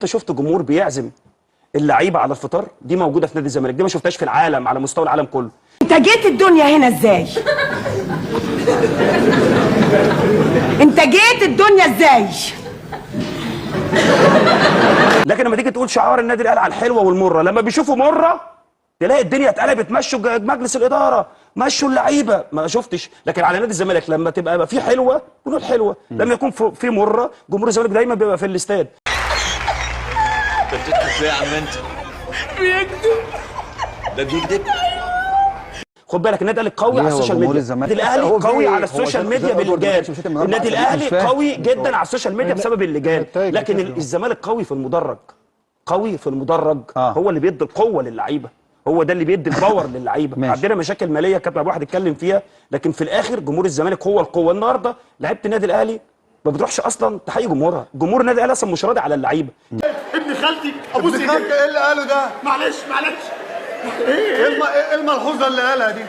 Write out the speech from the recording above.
انت شفت جمهور بيعزم اللعيبه على الفطار؟ دي موجوده في نادي الزمالك، دي ما شفتهاش في العالم على مستوى العالم كله. انت جيت الدنيا هنا ازاي؟ انت جيت الدنيا ازاي؟ لكن لما تيجي تقول شعار النادي الاهلي على الحلوه والمره، لما بيشوفوا مره تلاقي الدنيا اتقلبت، مشوا مجلس الاداره، مشوا اللعيبه، ما شفتش. لكن على نادي الزمالك لما تبقى في حلوه بنقول حلوه، لما يكون في مره جمهور الزمالك دايما بيبقى في الاستاد. انت بتكتب ايه يا عم انت؟ بيكتب. ده بيكتب؟ خد بالك النادي الاهلي قوي على السوشيال ميديا، النادي الاهلي قوي على السوشيال ميديا باللجان، النادي الاهلي قوي جدا على السوشيال ميديا بسبب اللجان، لكن الزمالك قوي في المدرج، قوي في المدرج. هو اللي بيدي القوه للعيبه، هو ده اللي بيدي الباور للعيبه. عندنا مشاكل ماليه كابتن ابو واحد اتكلم فيها، لكن في الاخر جمهور الزمالك هو القوه. النهارده لعيبه النادي الاهلي ما بتروحش اصلا تحيي جمهورها، جمهور النادي الاهلي اصلا مش راضي على اللعيبه. ابن خالتي ابوس ايدك. ايه اللي قاله ده؟ معلش ايه الملحوظه اللي قالها دي؟